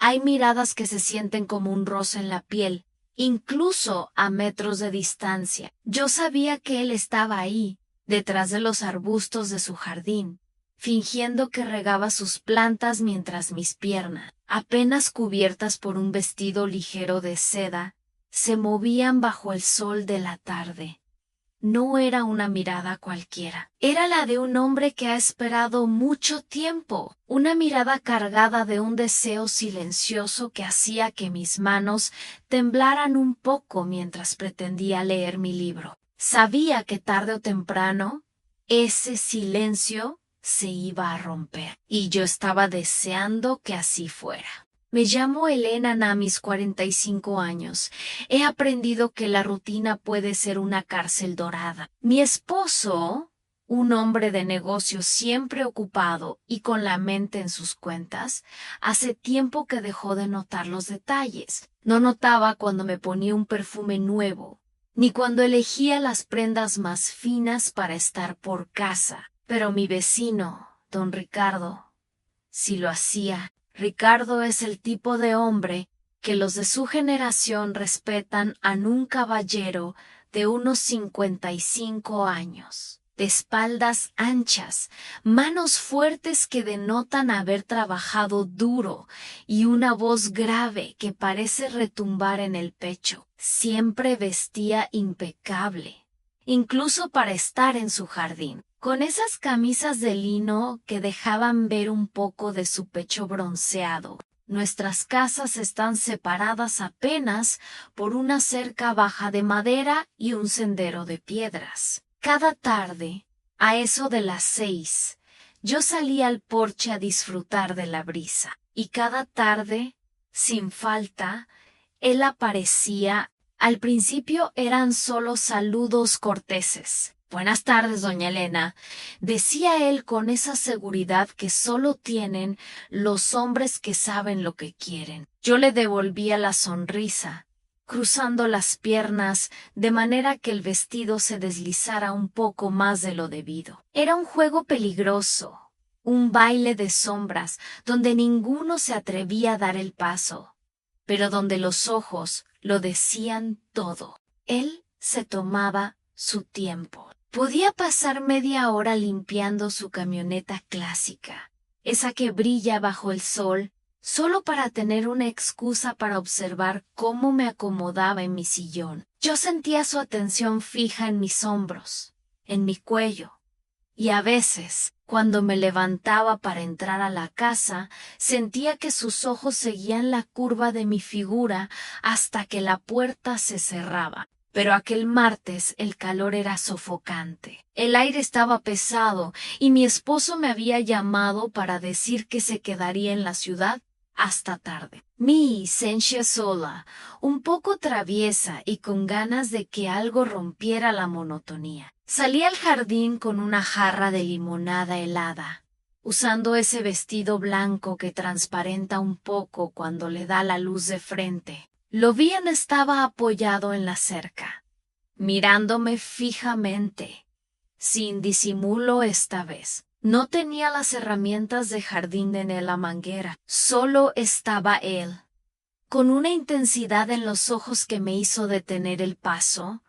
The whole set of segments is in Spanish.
Hay miradas que se sienten como un roce en la piel, incluso a metros de distancia. Yo sabía que él estaba ahí, detrás de los arbustos de su jardín, fingiendo que regaba sus plantas mientras mis piernas, apenas cubiertas por un vestido ligero de seda, se movían bajo el sol de la tarde. No era una mirada cualquiera. Era la de un hombre que ha esperado mucho tiempo. Una mirada cargada de un deseo silencioso que hacía que mis manos temblaran un poco mientras pretendía leer mi libro. Sabía que tarde o temprano ese silencio se iba a romper, y yo estaba deseando que así fuera. Me llamo Elena a mis 45 años. He aprendido que la rutina puede ser una cárcel dorada. Mi esposo, un hombre de negocios siempre ocupado y con la mente en sus cuentas, hace tiempo que dejó de notar los detalles. No notaba cuando me ponía un perfume nuevo, ni cuando elegía las prendas más finas para estar por casa. Pero mi vecino, don Ricardo, sí lo hacía. Ricardo es el tipo de hombre que los de su generación respetan a un caballero de unos 55 años, de espaldas anchas, manos fuertes que denotan haber trabajado duro y una voz grave que parece retumbar en el pecho. Siempre vestía impecable, incluso para estar en su jardín, con esas camisas de lino que dejaban ver un poco de su pecho bronceado. Nuestras casas están separadas apenas por una cerca baja de madera y un sendero de piedras. Cada tarde, a eso de las 6, yo salía al porche a disfrutar de la brisa, y cada tarde, sin falta, él aparecía. Al principio eran solo saludos corteses. «Buenas tardes, doña Elena», decía él con esa seguridad que solo tienen los hombres que saben lo que quieren. Yo le devolvía la sonrisa, cruzando las piernas de manera que el vestido se deslizara un poco más de lo debido. Era un juego peligroso, un baile de sombras donde ninguno se atrevía a dar el paso, pero donde los ojos lo decían todo. Él se tomaba su tiempo. Podía pasar media hora limpiando su camioneta clásica, esa que brilla bajo el sol, solo para tener una excusa para observar cómo me acomodaba en mi sillón. Yo sentía su atención fija en mis hombros, en mi cuello, y a veces, cuando me levantaba para entrar a la casa, sentía que sus ojos seguían la curva de mi figura hasta que la puerta se cerraba. Pero aquel martes el calor era sofocante. El aire estaba pesado y mi esposo me había llamado para decir que se quedaría en la ciudad hasta tarde. Mi sentia sola, un poco traviesa y con ganas de que algo rompiera la monotonía. Salí al jardín con una jarra de limonada helada, usando ese vestido blanco que transparenta un poco cuando le da la luz de frente. Lo bien estaba apoyado en la cerca, mirándome fijamente, sin disimulo esta vez. No tenía las herramientas de jardín en la manguera, solo estaba él, con una intensidad en los ojos que me hizo detener el paso.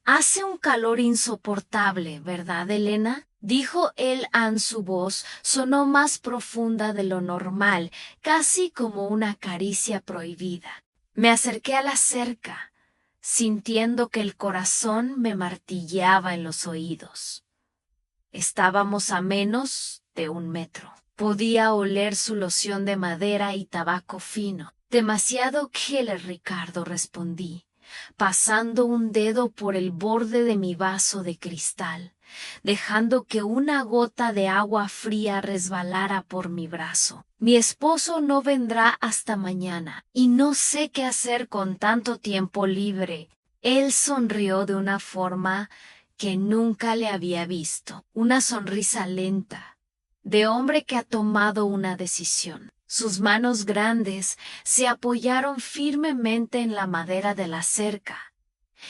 «Hace un calor insoportable, ¿verdad, Elena?», dijo él. Su voz sonó más profunda de lo normal, casi como una caricia prohibida. Me acerqué a la cerca, sintiendo que el corazón me martilleaba en los oídos. Estábamos a menos de 1 metro. Podía oler su loción de madera y tabaco fino. «Demasiado killer, Ricardo», respondí, pasando un dedo por el borde de mi vaso de cristal, dejando que una gota de agua fría resbalara por mi brazo. «Mi esposo no vendrá hasta mañana, y no sé qué hacer con tanto tiempo libre». Él sonrió de una forma que nunca le había visto, una sonrisa lenta, de hombre que ha tomado una decisión. Sus manos grandes se apoyaron firmemente en la madera de la cerca,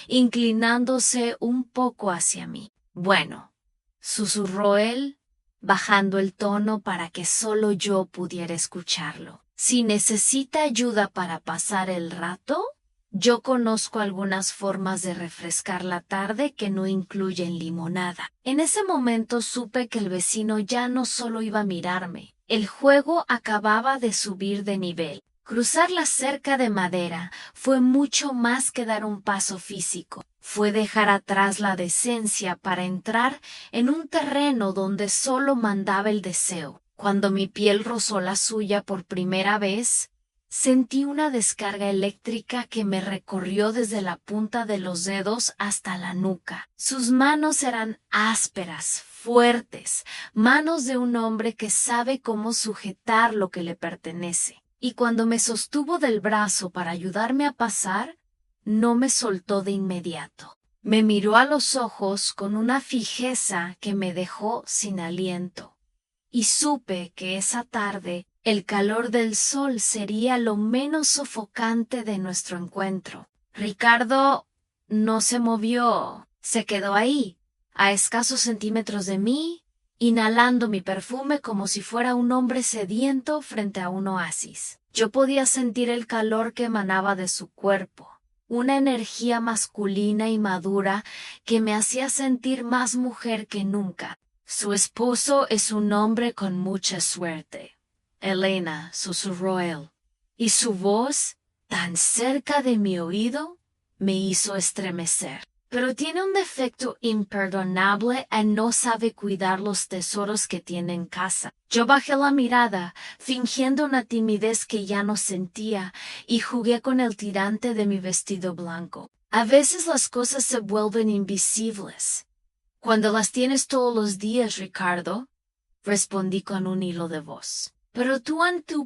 inclinándose un poco hacia mí. «Bueno», susurró él, bajando el tono para que solo yo pudiera escucharlo. Si necesita ayuda para pasar el rato, yo conozco algunas formas de refrescar la tarde que no incluyen limonada. En ese momento supe que el vecino ya no solo iba a mirarme. El juego acababa de subir de nivel. Cruzar la cerca de madera fue mucho más que dar un paso físico. Fue dejar atrás la decencia para entrar en un terreno donde solo mandaba el deseo. Cuando mi piel rozó la suya por primera vez, sentí una descarga eléctrica que me recorrió desde la punta de los dedos hasta la nuca. Sus manos eran ásperas, fuertes, manos de un hombre que sabe cómo sujetar lo que le pertenece. Y cuando me sostuvo del brazo para ayudarme a pasar, no me soltó de inmediato. Me miró a los ojos con una fijeza que me dejó sin aliento. Y supe que esa tarde el calor del sol sería lo menos sofocante de nuestro encuentro. Ricardo no se movió, se quedó ahí, a escasos centímetros de mí, inhalando mi perfume como si fuera un hombre sediento frente a un oasis. Yo podía sentir el calor que emanaba de su cuerpo, una energía masculina y madura que me hacía sentir más mujer que nunca. Su esposo es un hombre con mucha suerte. Elena, susurró él, y su voz, tan cerca de mi oído, me hizo estremecer. Pero tiene un defecto imperdonable y no sabe cuidar los tesoros que tiene en casa. Yo bajé la mirada, fingiendo una timidez que ya no sentía, y jugué con el tirante de mi vestido blanco. A veces las cosas se vuelven invisibles cuando las tienes todos los días, Ricardo, respondí con un hilo de voz. Pero tú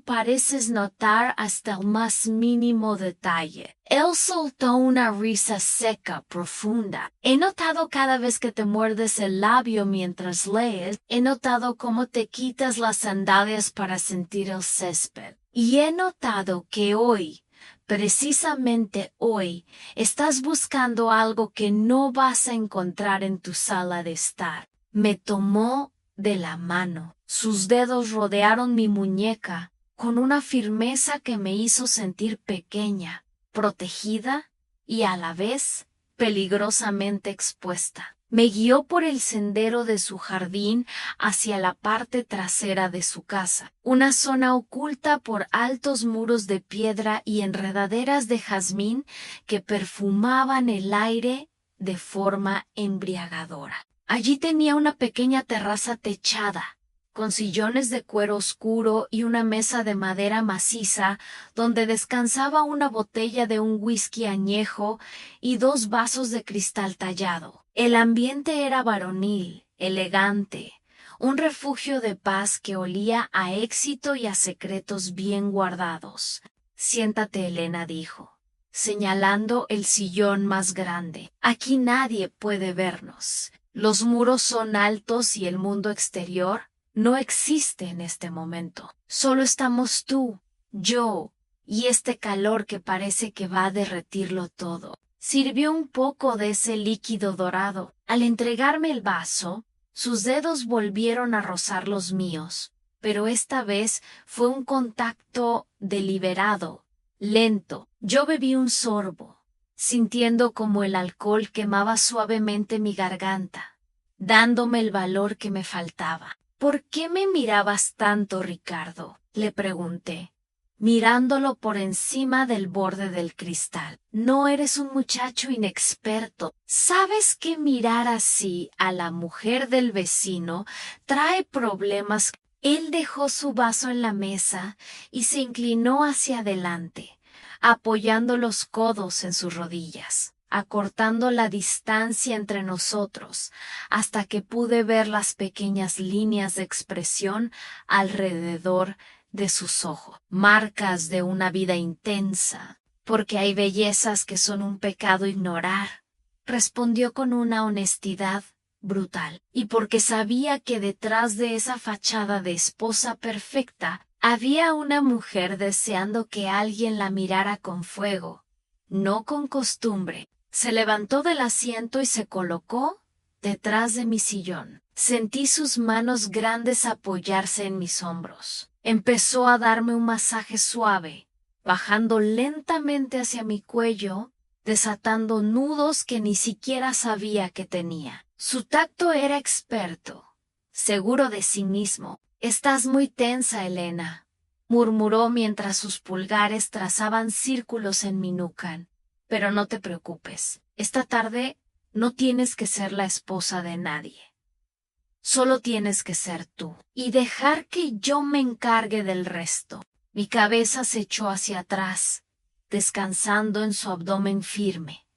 pareces notar hasta el más mínimo detalle. Él soltó una risa seca, profunda. He notado cada vez que te muerdes el labio mientras lees, he notado cómo te quitas las sandalias para sentir el césped. Y he notado que hoy, precisamente hoy, estás buscando algo que no vas a encontrar en tu sala de estar. Me tomó de la mano. Sus dedos rodearon mi muñeca con una firmeza que me hizo sentir pequeña, protegida y a la vez peligrosamente expuesta. Me guió por el sendero de su jardín hacia la parte trasera de su casa, una zona oculta por altos muros de piedra y enredaderas de jazmín que perfumaban el aire de forma embriagadora. Allí tenía una pequeña terraza techada, con sillones de cuero oscuro y una mesa de madera maciza donde descansaba una botella de un whisky añejo y 2 vasos de cristal tallado. El ambiente era varonil, elegante, un refugio de paz que olía a éxito y a secretos bien guardados. Siéntate, Elena, dijo, señalando el sillón más grande. Aquí nadie puede vernos. Los muros son altos y el mundo exterior no existe en este momento. Solo estamos tú, yo y este calor que parece que va a derretirlo todo. Sirvió un poco de ese líquido dorado. Al entregarme el vaso, sus dedos volvieron a rozar los míos, pero esta vez fue un contacto deliberado, lento. Yo bebí un sorbo, sintiendo como el alcohol quemaba suavemente mi garganta, dándome el valor que me faltaba. ¿Por qué me mirabas tanto, Ricardo?, le pregunté, mirándolo por encima del borde del cristal. No eres un muchacho inexperto. ¿Sabes que mirar así a la mujer del vecino trae problemas? Él dejó su vaso en la mesa y se inclinó hacia adelante, apoyando los codos en sus rodillas, acortando la distancia entre nosotros hasta que pude ver las pequeñas líneas de expresión alrededor de sus ojos, marcas de una vida intensa, porque hay bellezas que son un pecado ignorar, respondió con una honestidad brutal, y porque sabía que detrás de esa fachada de esposa perfecta había una mujer deseando que alguien la mirara con fuego, no con costumbre. Se levantó del asiento y se colocó detrás de mi sillón. Sentí sus manos grandes apoyarse en mis hombros. Empezó a darme un masaje suave, bajando lentamente hacia mi cuello, desatando nudos que ni siquiera sabía que tenía. Su tacto era experto, seguro de sí mismo. «Estás muy tensa, Elena», murmuró mientras sus pulgares trazaban círculos en mi nuca. «Pero no te preocupes. Esta tarde no tienes que ser la esposa de nadie. Solo tienes que ser tú y dejar que yo me encargue del resto». Mi cabeza se echó hacia atrás, descansando en su abdomen firme.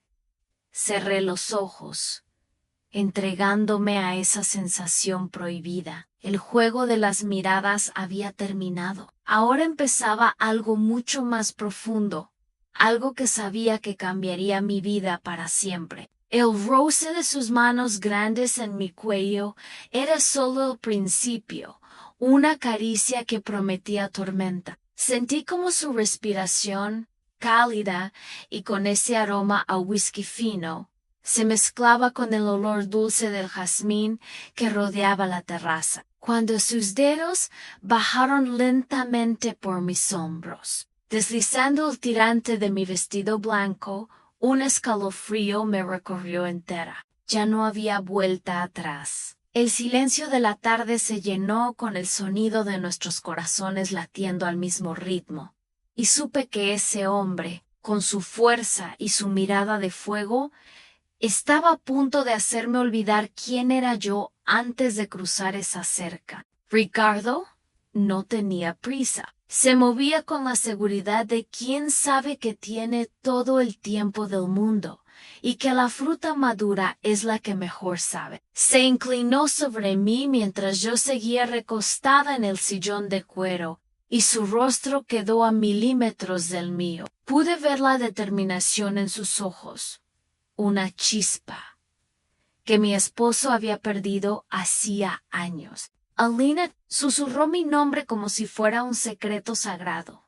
Cerré los ojos, entregándome a esa sensación prohibida. El juego de las miradas había terminado. Ahora empezaba algo mucho más profundo, algo que sabía que cambiaría mi vida para siempre. El roce de sus manos grandes en mi cuello era solo el principio, una caricia que prometía tormenta. Sentí como su respiración, cálida y con ese aroma a whisky fino, se mezclaba con el olor dulce del jazmín que rodeaba la terraza. Cuando sus dedos bajaron lentamente por mis hombros, deslizando el tirante de mi vestido blanco, un escalofrío me recorrió entera. Ya no había vuelta atrás. El silencio de la tarde se llenó con el sonido de nuestros corazones latiendo al mismo ritmo, y supe que ese hombre, con su fuerza y su mirada de fuego, estaba a punto de hacerme olvidar quién era yo antes de cruzar esa cerca. Ricardo no tenía prisa. Se movía con la seguridad de quien sabe que tiene todo el tiempo del mundo y que la fruta madura es la que mejor sabe. Se inclinó sobre mí mientras yo seguía recostada en el sillón de cuero y su rostro quedó a milímetros del mío. Pude ver la determinación en sus ojos, una chispa que mi esposo había perdido hacía años. Alina susurró mi nombre como si fuera un secreto sagrado.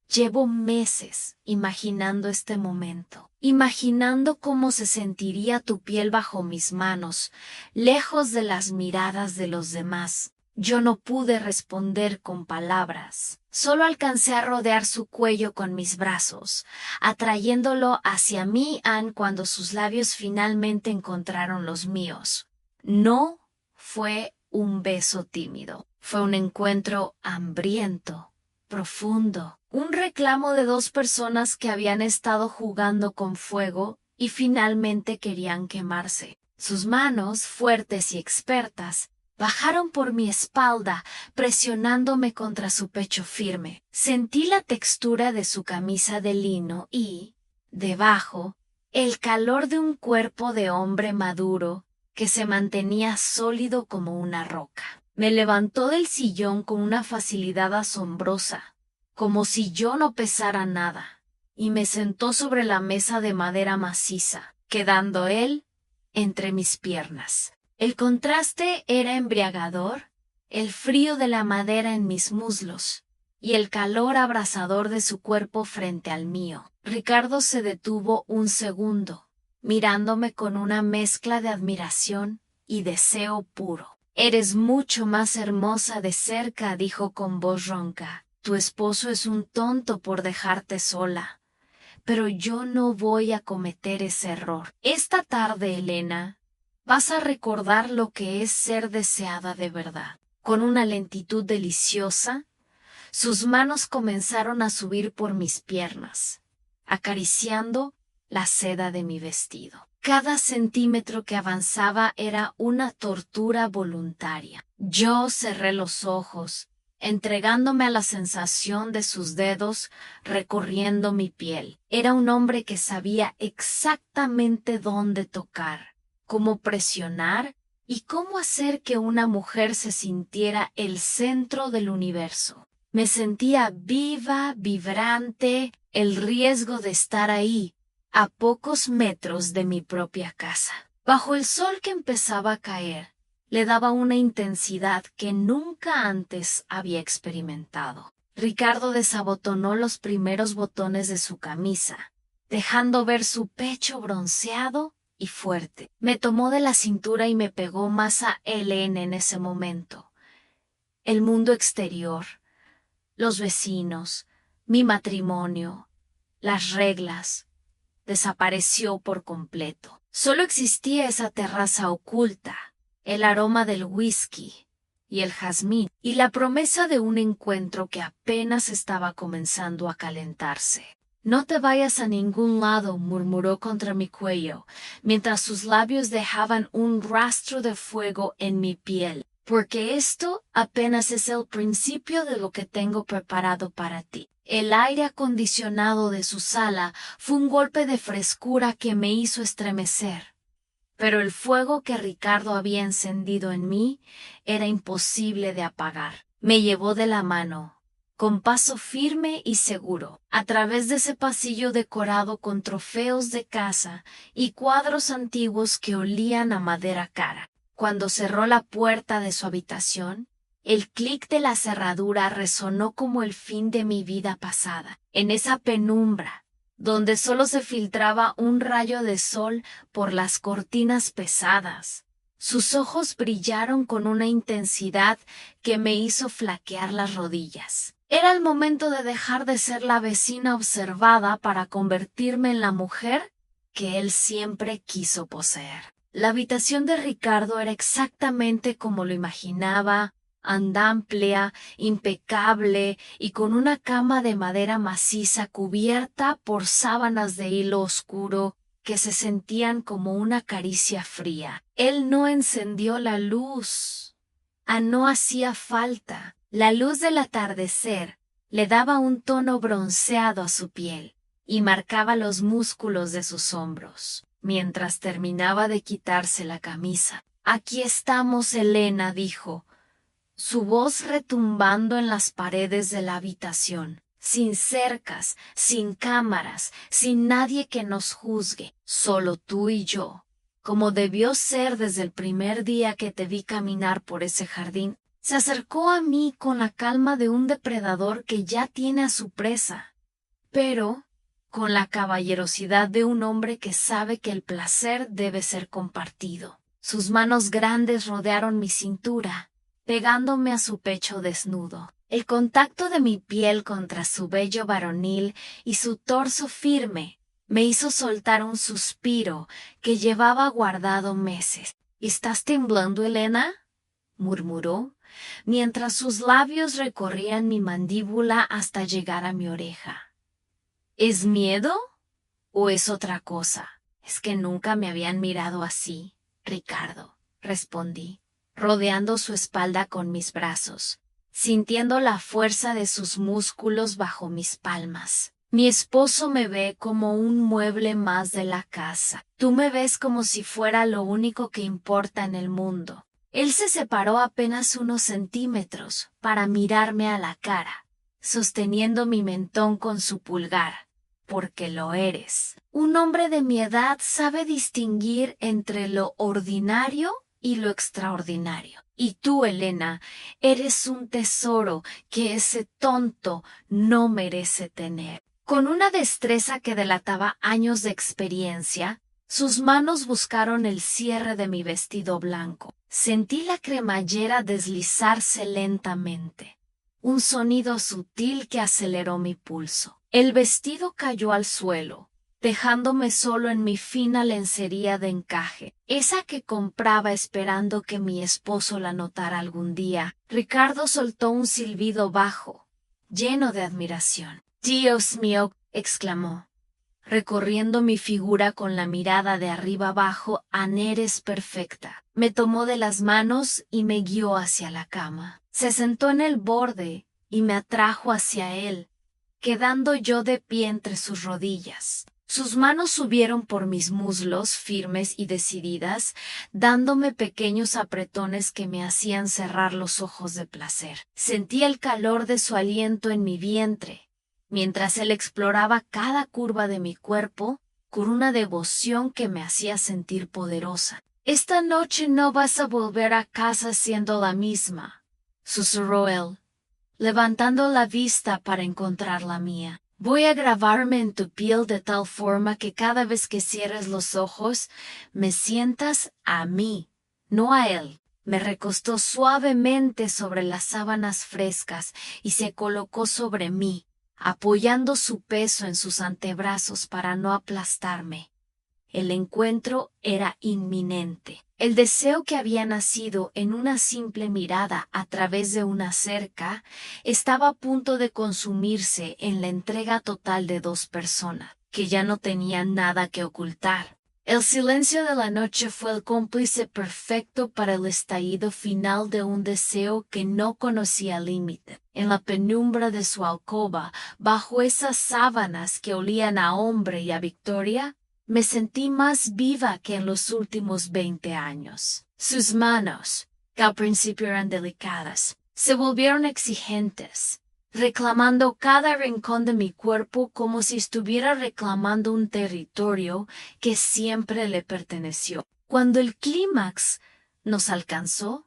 Llevo meses imaginando este momento, imaginando cómo se sentiría tu piel bajo mis manos, lejos de las miradas de los demás. Yo no pude responder con palabras. Solo alcancé a rodear su cuello con mis brazos, atrayéndolo hacia mí cuando sus labios finalmente encontraron los míos. No fue un beso tímido. Fue un encuentro hambriento, profundo, un reclamo de dos personas que habían estado jugando con fuego y finalmente querían quemarse. Sus manos, fuertes y expertas, bajaron por mi espalda, presionándome contra su pecho firme. Sentí la textura de su camisa de lino y, debajo, el calor de un cuerpo de hombre maduro que se mantenía sólido como una roca. Me levantó del sillón con una facilidad asombrosa, como si yo no pesara nada, y me sentó sobre la mesa de madera maciza, quedando él entre mis piernas. El contraste era embriagador, el frío de la madera en mis muslos y el calor abrasador de su cuerpo frente al mío. Ricardo se detuvo un segundo, mirándome con una mezcla de admiración y deseo puro. «Eres mucho más hermosa de cerca», dijo con voz ronca. «Tu esposo es un tonto por dejarte sola, pero yo no voy a cometer ese error. Esta tarde, Elena, vas a recordar lo que es ser deseada de verdad». Con una lentitud deliciosa, sus manos comenzaron a subir por mis piernas, acariciando la seda de mi vestido. Cada centímetro que avanzaba era una tortura voluntaria. Yo cerré los ojos, entregándome a la sensación de sus dedos recorriendo mi piel. Era un hombre que sabía exactamente dónde tocar, cómo presionar y cómo hacer que una mujer se sintiera el centro del universo. Me sentía viva, vibrante, el riesgo de estar ahí, a pocos metros de mi propia casa. Bajo el sol que empezaba a caer, le daba una intensidad que nunca antes había experimentado. Ricardo desabotonó los primeros botones de su camisa, dejando ver su pecho bronceado y fuerte. Me tomó de la cintura y me pegó más a Helen en ese momento. El mundo exterior, los vecinos, mi matrimonio, las reglas. Desapareció por completo. Solo existía esa terraza oculta, el aroma del whisky y el jazmín, y la promesa de un encuentro que apenas estaba comenzando a calentarse. No te vayas a ningún lado, murmuró contra mi cuello, mientras sus labios dejaban un rastro de fuego en mi piel, porque esto apenas es el principio de lo que tengo preparado para ti. El aire acondicionado de su sala fue un golpe de frescura que me hizo estremecer. Pero el fuego que Ricardo había encendido en mí era imposible de apagar. Me llevó de la mano, con paso firme y seguro, a través de ese pasillo decorado con trofeos de caza y cuadros antiguos que olían a madera cara. Cuando cerró la puerta de su habitación, el clic de la cerradura resonó como el fin de mi vida pasada. En esa penumbra, donde solo se filtraba un rayo de sol por las cortinas pesadas, sus ojos brillaron con una intensidad que me hizo flaquear las rodillas. Era el momento de dejar de ser la vecina observada para convertirme en la mujer que él siempre quiso poseer. La habitación de Ricardo era exactamente como lo imaginaba, amplia, impecable y con una cama de madera maciza cubierta por sábanas de hilo oscuro que se sentían como una caricia fría. Él no encendió la luz. No hacía falta. La luz del atardecer le daba un tono bronceado a su piel y marcaba los músculos de sus hombros, mientras terminaba de quitarse la camisa. «Aquí estamos, Elena», dijo, su voz retumbando en las paredes de la habitación. Sin cercas, sin cámaras, sin nadie que nos juzgue, solo tú y yo, como debió ser desde el primer día que te vi caminar por ese jardín. Se acercó a mí con la calma de un depredador que ya tiene a su presa, pero con la caballerosidad de un hombre que sabe que el placer debe ser compartido. Sus manos grandes rodearon mi cintura, pegándome a su pecho desnudo. El contacto de mi piel contra su vello varonil y su torso firme me hizo soltar un suspiro que llevaba guardado meses. «¿Estás temblando, Elena?», murmuró, mientras sus labios recorrían mi mandíbula hasta llegar a mi oreja. «¿Es miedo? ¿O es otra cosa? Es que nunca me habían mirado así, Ricardo», respondí, rodeando su espalda con mis brazos, sintiendo la fuerza de sus músculos bajo mis palmas. «Mi esposo me ve como un mueble más de la casa. Tú me ves como si fuera lo único que importa en el mundo». Él se separó apenas unos centímetros para mirarme a la cara, sosteniendo mi mentón con su pulgar. «Porque lo eres. Un hombre de mi edad sabe distinguir entre lo ordinario y lo extraordinario. Y tú, Elena, eres un tesoro que ese tonto no merece tener». Con una destreza que delataba años de experiencia, sus manos buscaron el cierre de mi vestido blanco. Sentí la cremallera deslizarse lentamente, un sonido sutil que aceleró mi pulso. El vestido cayó al suelo, dejándome solo en mi fina lencería de encaje, esa que compraba esperando que mi esposo la notara algún día. Ricardo soltó un silbido bajo, lleno de admiración. «Dios mío», exclamó, recorriendo mi figura con la mirada de arriba abajo. «Eres perfecta». Me tomó de las manos y me guió hacia la cama. Se sentó en el borde y me atrajo hacia él, quedando yo de pie entre sus rodillas. Sus manos subieron por mis muslos firmes y decididas, dándome pequeños apretones que me hacían cerrar los ojos de placer. Sentí el calor de su aliento en mi vientre, mientras él exploraba cada curva de mi cuerpo con una devoción que me hacía sentir poderosa. «Esta noche no vas a volver a casa siendo la misma», susurró él, levantando la vista para encontrar la mía. «Voy a grabarme en tu piel de tal forma que cada vez que cierres los ojos me sientas a mí, no a él». Me recostó suavemente sobre las sábanas frescas y se colocó sobre mí, apoyando su peso en sus antebrazos para no aplastarme. El encuentro era inminente. El deseo que había nacido en una simple mirada a través de una cerca estaba a punto de consumirse en la entrega total de dos personas, que ya no tenían nada que ocultar. El silencio de la noche fue el cómplice perfecto para el estallido final de un deseo que no conocía límite. En la penumbra de su alcoba, bajo esas sábanas que olían a hombre y a victoria, me sentí más viva que en los últimos 20 años. Sus manos, que al principio eran delicadas, se volvieron exigentes, reclamando cada rincón de mi cuerpo como si estuviera reclamando un territorio que siempre le perteneció. Cuando el clímax nos alcanzó,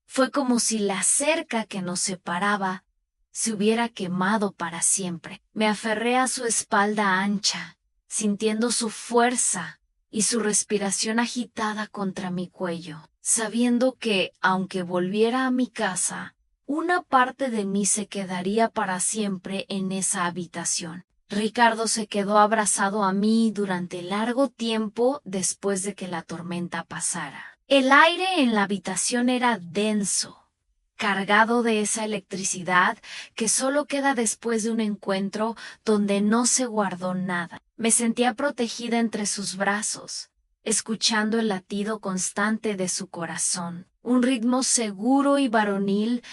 fue como si la cerca que nos separaba se hubiera quemado para siempre. Me aferré a su espalda ancha, sintiendo su fuerza y su respiración agitada contra mi cuello, sabiendo que, aunque volviera a mi casa, una parte de mí se quedaría para siempre en esa habitación. Ricardo se quedó abrazado a mí durante largo tiempo después de que la tormenta pasara. El aire en la habitación era denso, cargado de esa electricidad que solo queda después de un encuentro donde no se guardó nada. Me sentía protegida entre sus brazos, escuchando el latido constante de su corazón, un ritmo seguro y varonil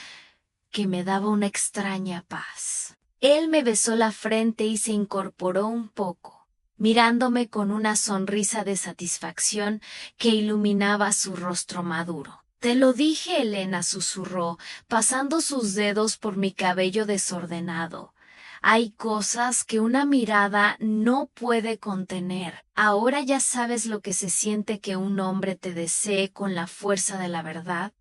que me daba una extraña paz. Él me besó la frente y se incorporó un poco, mirándome con una sonrisa de satisfacción que iluminaba su rostro maduro. Te lo dije, Elena, susurró, pasando sus dedos por mi cabello desordenado. Hay cosas que una mirada no puede contener. Ahora ya sabes lo que se siente que un hombre te desee con la fuerza de la verdad.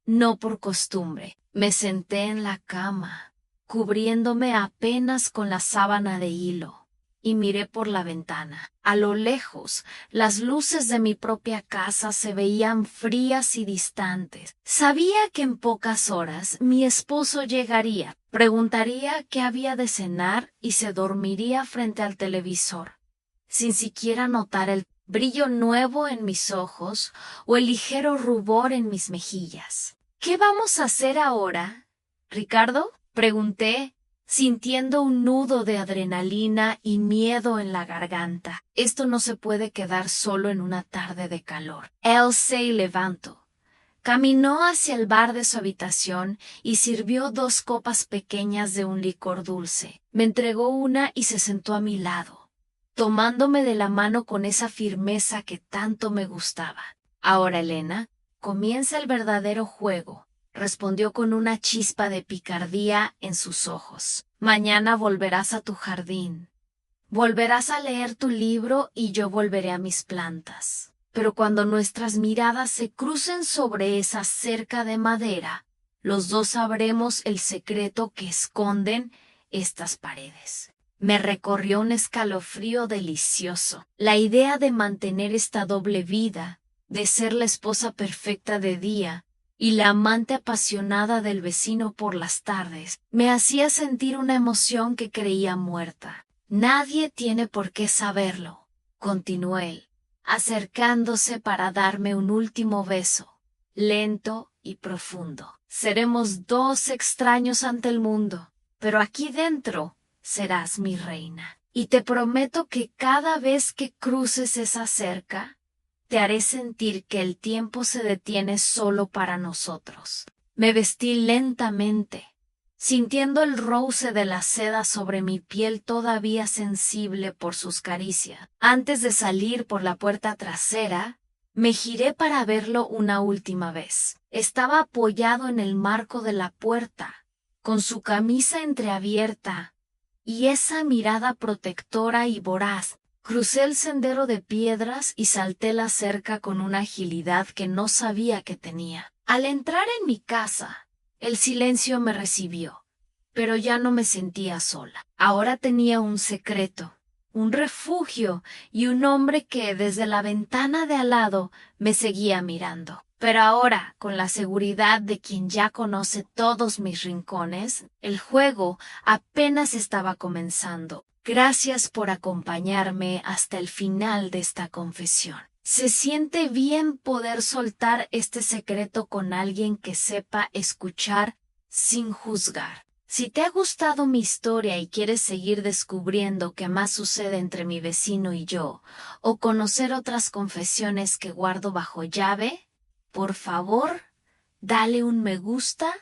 No por costumbre. Me senté en la cama, cubriéndome apenas con la sábana de hilo, y miré por la ventana. A lo lejos, las luces de mi propia casa se veían frías y distantes. Sabía que en pocas horas mi esposo llegaría, preguntaría qué había de cenar y se dormiría frente al televisor, sin siquiera notar el brillo nuevo en mis ojos o el ligero rubor en mis mejillas. ¿Qué vamos a hacer ahora, Ricardo?, pregunté, sintiendo un nudo de adrenalina y miedo en la garganta. Esto no se puede quedar solo en una tarde de calor. Él se levantó. Caminó hacia el bar de su habitación y sirvió 2 copas pequeñas de un licor dulce. Me entregó una y se sentó a mi lado, tomándome de la mano con esa firmeza que tanto me gustaba. Ahora, Elena, comienza el verdadero juego, respondió con una chispa de picardía en sus ojos. Mañana volverás a tu jardín. Volverás a leer tu libro y yo volveré a mis plantas. Pero cuando nuestras miradas se crucen sobre esa cerca de madera, los dos sabremos el secreto que esconden estas paredes. Me recorrió un escalofrío delicioso. La idea de mantener esta doble vida, de ser la esposa perfecta de día y la amante apasionada del vecino por las tardes, me hacía sentir una emoción que creía muerta. Nadie tiene por qué saberlo, continuó él, acercándose para darme un último beso, lento y profundo. Seremos 2 extraños ante el mundo, pero aquí dentro serás mi reina. Y te prometo que cada vez que cruces esa cerca, te haré sentir que el tiempo se detiene solo para nosotros. Me vestí lentamente, sintiendo el roce de la seda sobre mi piel todavía sensible por sus caricias. Antes de salir por la puerta trasera, me giré para verlo una última vez. Estaba apoyado en el marco de la puerta, con su camisa entreabierta y esa mirada protectora y voraz. Crucé el sendero de piedras y salté la cerca con una agilidad que no sabía que tenía. Al entrar en mi casa, el silencio me recibió, pero ya no me sentía sola. Ahora tenía un secreto, un refugio y un hombre que desde la ventana de al lado me seguía mirando. Pero ahora, con la seguridad de quien ya conoce todos mis rincones, el juego apenas estaba comenzando. Gracias por acompañarme hasta el final de esta confesión. Se siente bien poder soltar este secreto con alguien que sepa escuchar sin juzgar. Si te ha gustado mi historia y quieres seguir descubriendo qué más sucede entre mi vecino y yo, o conocer otras confesiones que guardo bajo llave, por favor, dale un me gusta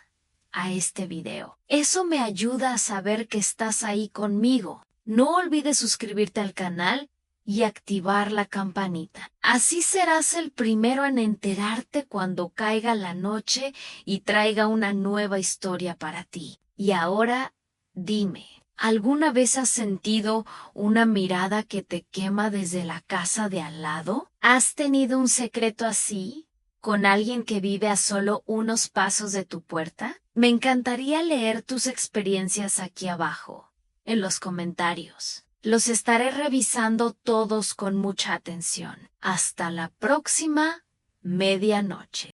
a este video. Eso me ayuda a saber que estás ahí conmigo. No olvides suscribirte al canal y activar la campanita. Así serás el primero en enterarte cuando caiga la noche y traiga una nueva historia para ti. Y ahora, dime, ¿alguna vez has sentido una mirada que te quema desde la casa de al lado? ¿Has tenido un secreto así con alguien que vive a solo unos pasos de tu puerta? Me encantaría leer tus experiencias aquí abajo, en los comentarios. Los estaré revisando todos con mucha atención. Hasta la próxima medianoche.